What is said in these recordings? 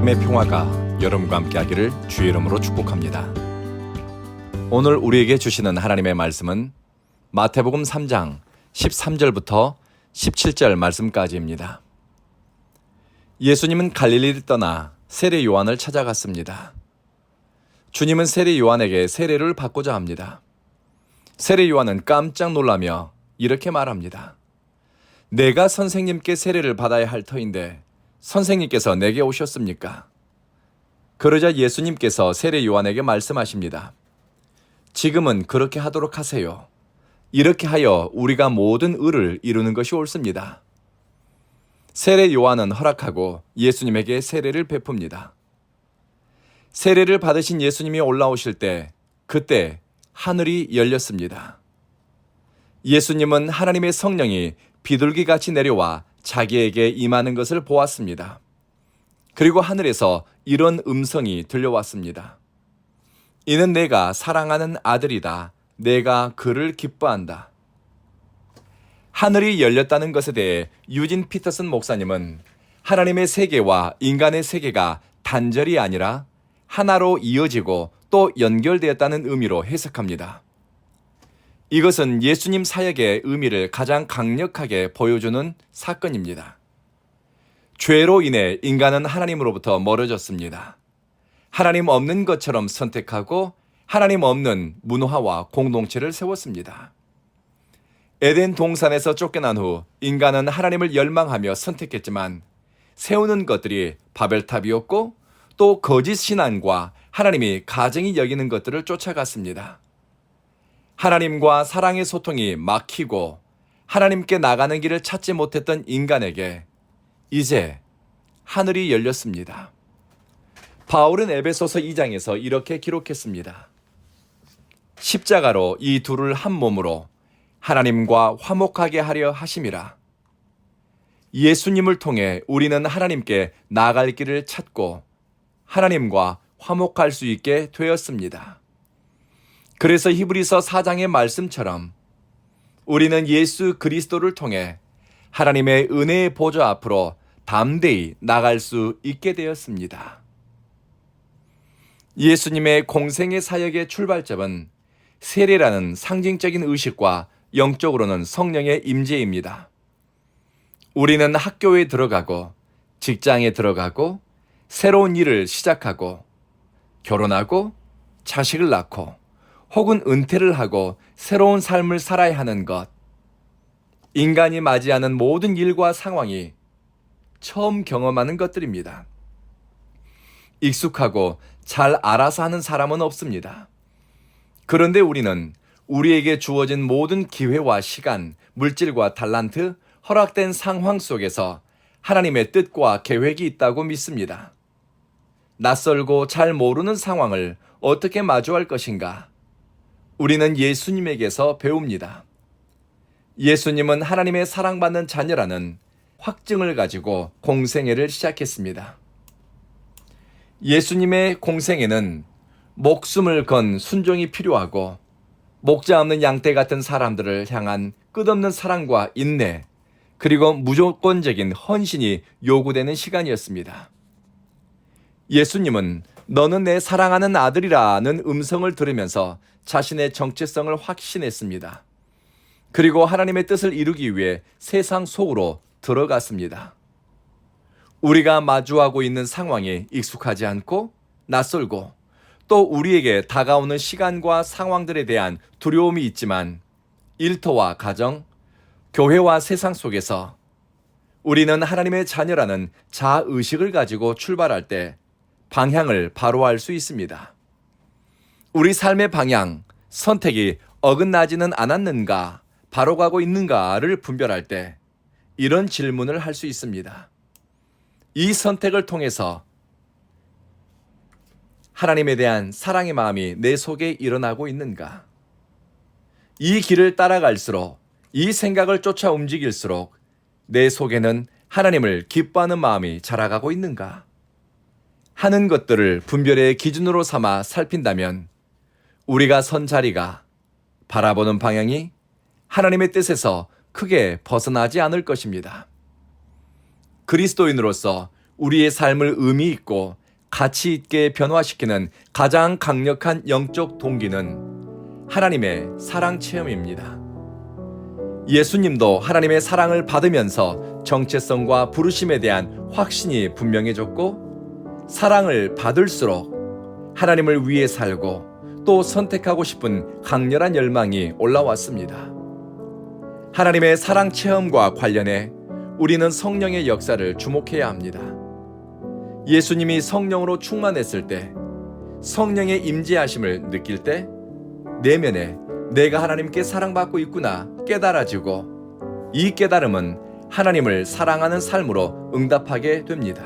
하나님의 평화가 여러분과 함께하기를 주의 이름으로 축복합니다. 오늘 우리에게 주시는 하나님의 말씀은 마태복음 3장 13절부터 17절 말씀까지입니다. 예수님은 갈릴리를 떠나 세례 요한을 찾아갔습니다. 주님은 세례 요한에게 세례를 받고자 합니다. 세례 요한은 깜짝 놀라며 이렇게 말합니다. 내가 선생님께 세례를 받아야 할 터인데 선생님께서 내게 오셨습니까? 그러자 예수님께서 세례 요한에게 말씀하십니다. 지금은 그렇게 하도록 하세요. 이렇게 하여 우리가 모든 의를 이루는 것이 옳습니다. 세례 요한은 허락하고 예수님에게 세례를 베풉니다. 세례를 받으신 예수님이 올라오실 때 그때 하늘이 열렸습니다. 예수님은 하나님의 성령이 비둘기같이 내려와 자기에게 임하는 것을 보았습니다. 그리고 하늘에서 이런 음성이 들려왔습니다. 이는 내가 사랑하는 아들이다. 내가 그를 기뻐한다. 하늘이 열렸다는 것에 대해 유진 피터슨 목사님은 하나님의 세계와 인간의 세계가 단절이 아니라 하나로 이어지고 또 연결되었다는 의미로 해석합니다. 이것은 예수님 사역의 의미를 가장 강력하게 보여주는 사건입니다. 죄로 인해 인간은 하나님으로부터 멀어졌습니다. 하나님 없는 것처럼 선택하고 하나님 없는 문화와 공동체를 세웠습니다. 에덴 동산에서 쫓겨난 후 인간은 하나님을 열망하며 선택했지만 세우는 것들이 바벨탑이었고 또 거짓 신앙과 하나님이 가증히 여기는 것들을 쫓아갔습니다. 하나님과 사랑의 소통이 막히고 하나님께 나가는 길을 찾지 못했던 인간에게 이제 하늘이 열렸습니다. 바울은 에베소서 2장에서 이렇게 기록했습니다. 십자가로 이 둘을 한 몸으로 하나님과 화목하게 하려 하심이라. 예수님을 통해 우리는 하나님께 나아갈 길을 찾고 하나님과 화목할 수 있게 되었습니다. 그래서 히브리서 4장의 말씀처럼 우리는 예수 그리스도를 통해 하나님의 은혜의 보좌 앞으로 담대히 나갈 수 있게 되었습니다. 예수님의 공생의 사역의 출발점은 세례라는 상징적인 의식과 영적으로는 성령의 임재입니다. 우리는 학교에 들어가고 직장에 들어가고 새로운 일을 시작하고 결혼하고 자식을 낳고 혹은 은퇴를 하고 새로운 삶을 살아야 하는 것. 인간이 맞이하는 모든 일과 상황이 처음 경험하는 것들입니다. 익숙하고 잘 알아서 하는 사람은 없습니다. 그런데 우리는 우리에게 주어진 모든 기회와 시간, 물질과 달란트, 허락된 상황 속에서 하나님의 뜻과 계획이 있다고 믿습니다. 낯설고 잘 모르는 상황을 어떻게 마주할 것인가? 우리는 예수님에게서 배웁니다. 예수님은 하나님의 사랑받는 자녀라는 확증을 가지고 공생애를 시작했습니다. 예수님의 공생애는 목숨을 건 순종이 필요하고 목자 없는 양떼 같은 사람들을 향한 끝없는 사랑과 인내 그리고 무조건적인 헌신이 요구되는 시간이었습니다. 예수님은 너는 내 사랑하는 아들이라는 음성을 들으면서 자신의 정체성을 확신했습니다. 그리고 하나님의 뜻을 이루기 위해 세상 속으로 들어갔습니다. 우리가 마주하고 있는 상황에 익숙하지 않고 낯설고 또 우리에게 다가오는 시간과 상황들에 대한 두려움이 있지만 일터와 가정, 교회와 세상 속에서 우리는 하나님의 자녀라는 자의식을 가지고 출발할 때 방향을 바로 알 수 있습니다. 우리 삶의 방향, 선택이 어긋나지는 않았는가, 바로 가고 있는가를 분별할 때 이런 질문을 할 수 있습니다. 이 선택을 통해서 하나님에 대한 사랑의 마음이 내 속에 일어나고 있는가? 이 길을 따라갈수록, 이 생각을 쫓아 움직일수록 내 속에는 하나님을 기뻐하는 마음이 자라가고 있는가? 하는 것들을 분별의 기준으로 삼아 살핀다면 우리가 선 자리가 바라보는 방향이 하나님의 뜻에서 크게 벗어나지 않을 것입니다. 그리스도인으로서 우리의 삶을 의미 있고 가치 있게 변화시키는 가장 강력한 영적 동기는 하나님의 사랑 체험입니다. 예수님도 하나님의 사랑을 받으면서 정체성과 부르심에 대한 확신이 분명해졌고, 사랑을 받을수록 하나님을 위해 살고 또 선택하고 싶은 강렬한 열망이 올라왔습니다. 하나님의 사랑 체험과 관련해 우리는 성령의 역사를 주목해야 합니다. 예수님이 성령으로 충만했을 때, 성령의 임재하심을 느낄 때 내면에 내가 하나님께 사랑받고 있구나 깨달아지고, 이 깨달음은 하나님을 사랑하는 삶으로 응답하게 됩니다.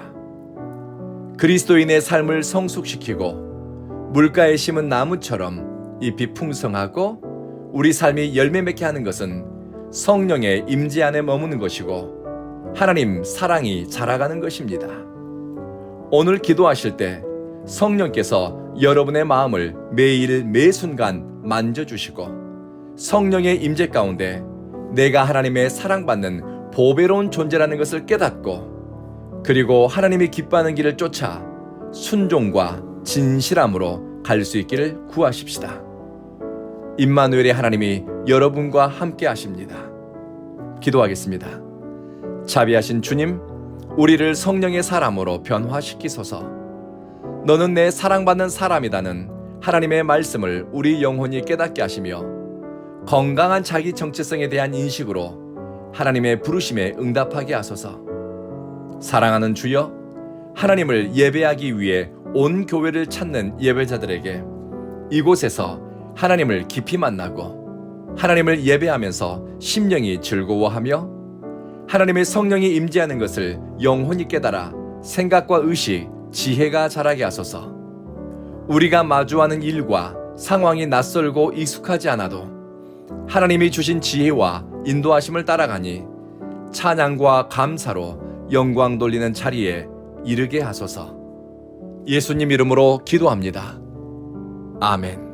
그리스도인의 삶을 성숙시키고 물가에 심은 나무처럼 잎이 풍성하고 우리 삶이 열매 맺게 하는 것은 성령의 임재 안에 머무는 것이고 하나님 사랑이 자라가는 것입니다. 오늘 기도하실 때 성령께서 여러분의 마음을 매일 매순간 만져주시고, 성령의 임재 가운데 내가 하나님의 사랑받는 보배로운 존재라는 것을 깨닫고, 그리고 하나님이 기뻐하는 길을 쫓아 순종과 진실함으로 갈 수 있기를 구하십시다. 임마누엘의 하나님이 여러분과 함께 하십니다. 기도하겠습니다. 자비하신 주님, 우리를 성령의 사람으로 변화시키소서. 너는 내 사랑받는 사람이다는 하나님의 말씀을 우리 영혼이 깨닫게 하시며, 건강한 자기 정체성에 대한 인식으로 하나님의 부르심에 응답하게 하소서. 사랑하는 주여, 하나님을 예배하기 위해 온 교회를 찾는 예배자들에게 이곳에서 하나님을 깊이 만나고 하나님을 예배하면서 심령이 즐거워하며 하나님의 성령이 임재하는 것을 영혼이 깨달아 생각과 의식, 지혜가 자라게 하소서. 우리가 마주하는 일과 상황이 낯설고 익숙하지 않아도 하나님이 주신 지혜와 인도하심을 따라가니 찬양과 감사로 영광 돌리는 자리에 이르게 하소서. 예수님 이름으로 기도합니다. 아멘.